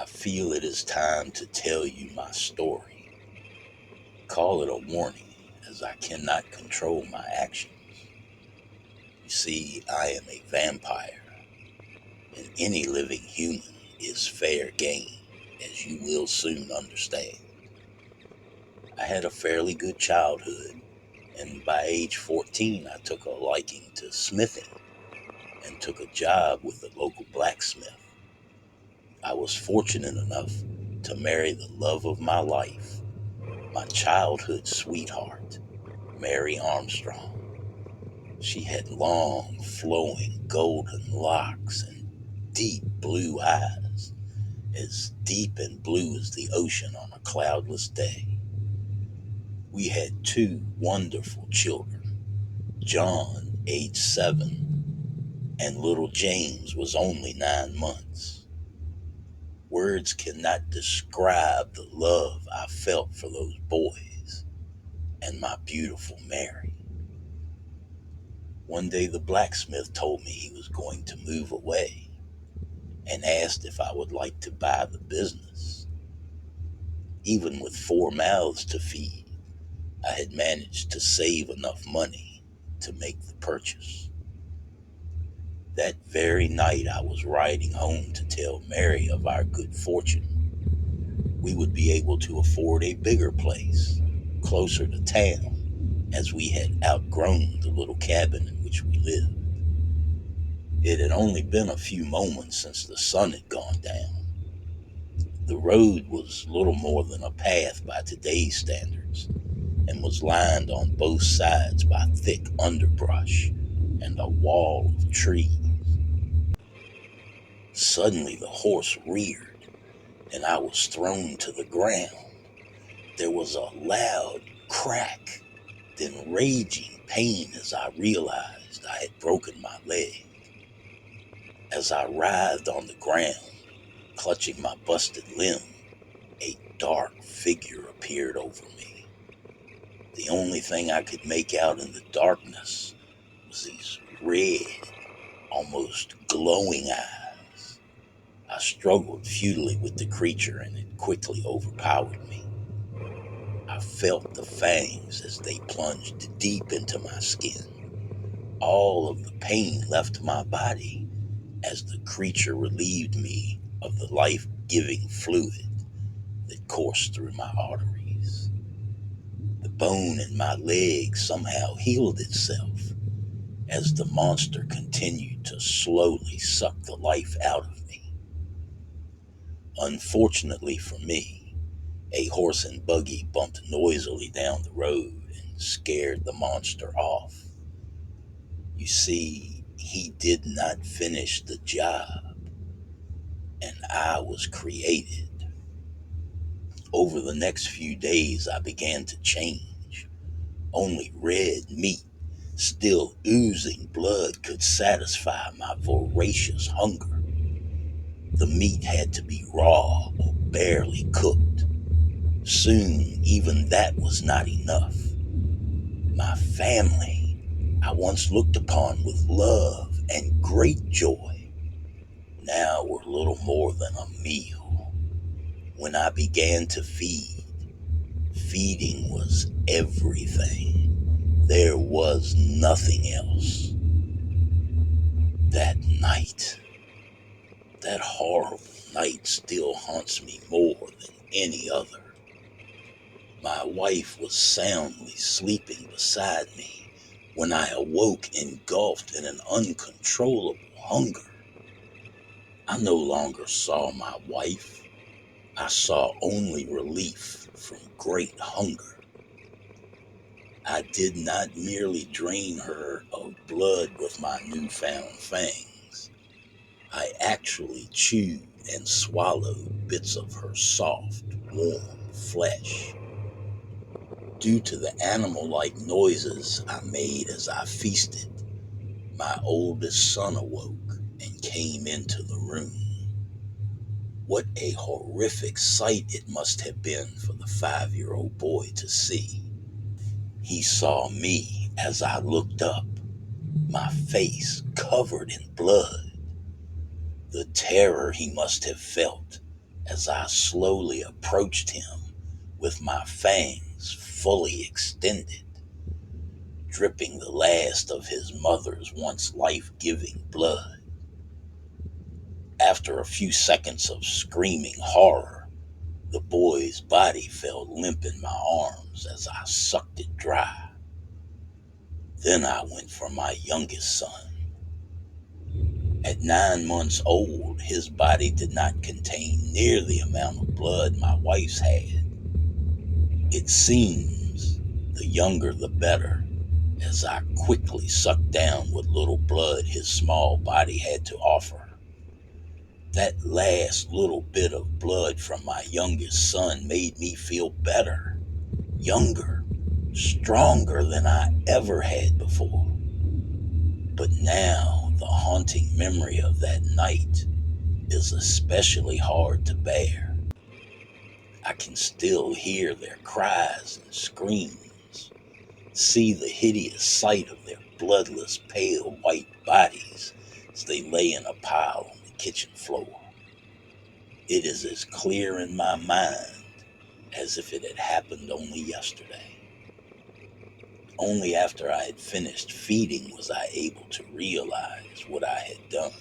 I feel it is time to tell you my story. Call it a warning, as I cannot control my actions. You see, I am a vampire, and any living human is fair game, as you will soon understand. I had a fairly good childhood, and by age 14, I took a liking to smithing and took a job with a local blacksmith. I was fortunate enough to marry the love of my life, my childhood sweetheart, Mary Armstrong. She had long, flowing golden locks and deep blue eyes, as deep and blue as the ocean on a cloudless day. We had two wonderful children. John, age 7, and little James was only 9 months. Words cannot describe the love I felt for those boys and my beautiful Mary. One day the blacksmith told me he was going to move away and asked if I would like to buy the business. Even with 4 mouths to feed, I had managed to save enough money to make the purchase. That very night I was riding home to tell Mary of our good fortune. We would be able to afford a bigger place, closer to town, as we had outgrown the little cabin in which we lived. It had only been a few moments since the sun had gone down. The road was little more than a path by today's standards, and was lined on both sides by thick underbrush and a wall of trees. Suddenly the horse reared, and I was thrown to the ground. There was a loud crack, then raging pain as I realized I had broken my leg. As I writhed on the ground, clutching my busted limb, a dark figure appeared over me. The only thing I could make out in the darkness was these red, almost glowing eyes. I struggled futilely with the creature, and it quickly overpowered me. I felt the fangs as they plunged deep into my skin. All of the pain left my body as the creature relieved me of the life-giving fluid that coursed through my arteries. The bone in my leg somehow healed itself as the monster continued to slowly suck the life out of me. Unfortunately for me, a horse and buggy bumped noisily down the road and scared the monster off. You see, he did not finish the job, and I was created. Over the next few days, I began to change. Only red meat, still oozing blood, could satisfy my voracious hunger. The meat had to be raw or barely cooked. Soon, even that was not enough. My family, I once looked upon with love and great joy, now were little more than a meal. When I began to feed, feeding was everything. There was nothing else. That night, that horrible night still haunts me more than any other. My wife was soundly sleeping beside me when I awoke, engulfed in an uncontrollable hunger. I no longer saw my wife. I saw only relief from great hunger. I did not merely drain her of blood with my newfound fangs. I actually chewed and swallowed bits of her soft, warm flesh. Due to the animal-like noises I made as I feasted, my oldest son awoke and came into the room. What a horrific sight it must have been for the 5-year-old boy to see. He saw me as I looked up, my face covered in blood. The terror he must have felt as I slowly approached him with my fangs fully extended, dripping the last of his mother's once life-giving blood. After a few seconds of screaming horror, the boy's body fell limp in my arms as I sucked it dry. Then I went for my youngest son. At 9 months old, his body did not contain near the amount of blood my wife's had. It seems the younger the better, as I quickly sucked down what little blood his small body had to offer. That last little bit of blood from my youngest son made me feel better, younger, stronger than I ever had before. But now the haunting memory of that night is especially hard to bear. I can still hear their cries and screams, see the hideous sight of their bloodless, pale white bodies as they lay in a pile on the kitchen floor. It is as clear in my mind as if it had happened only yesterday. Only after I had finished feeding was I able to realize what I had done.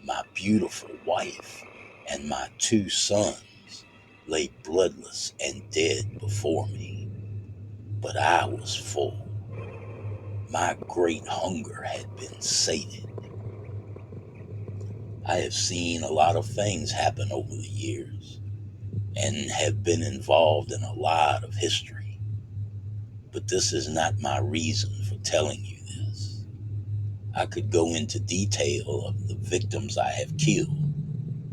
My beautiful wife and my 2 sons lay bloodless and dead before me, but I was full. My great hunger had been sated. I have seen a lot of things happen over the years and have been involved in a lot of history, but this is not my reason for telling you this. I could go into detail of the victims I have killed,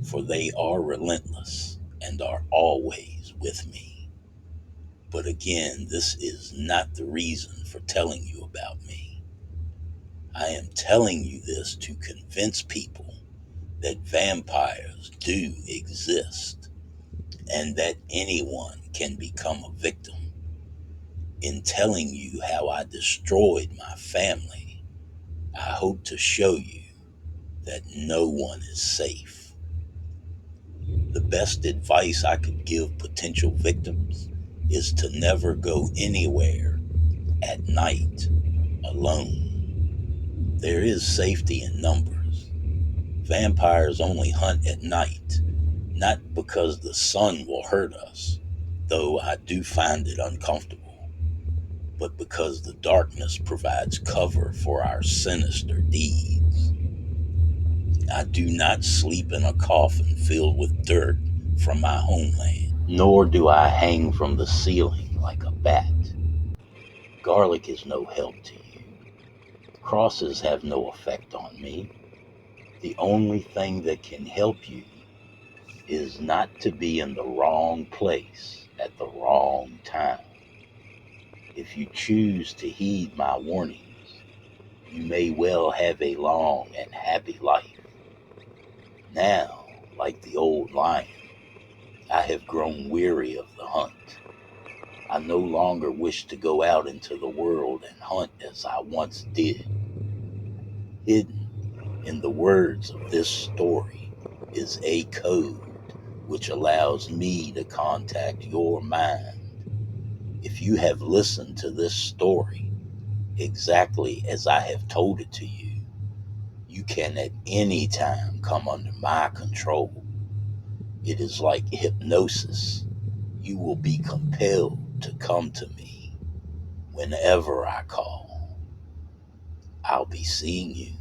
for they are relentless and are always with me. But again, this is not the reason for telling you about me. I am telling you this to convince people that vampires do exist and that anyone can become a victim. In telling you how I destroyed my family, I hope to show you that no one is safe. The best advice I could give potential victims is to never go anywhere at night alone. There is safety in numbers. Vampires only hunt at night, not because the sun will hurt us, though I do find it uncomfortable, but because the darkness provides cover for our sinister deeds. I do not sleep in a coffin filled with dirt from my homeland, nor do I hang from the ceiling like a bat. Garlic is no help to you. Crosses have no effect on me. The only thing that can help you is not to be in the wrong place at the wrong time. If you choose to heed my warnings, you may well have a long and happy life. Now, like the old lion, I have grown weary of the hunt. I no longer wish to go out into the world and hunt as I once did. Hidden in the words of this story is a code which allows me to contact your mind. If you have listened to this story exactly as I have told it to you, you can at any time come under my control. It is like hypnosis. You will be compelled to come to me whenever I call. I'll be seeing you.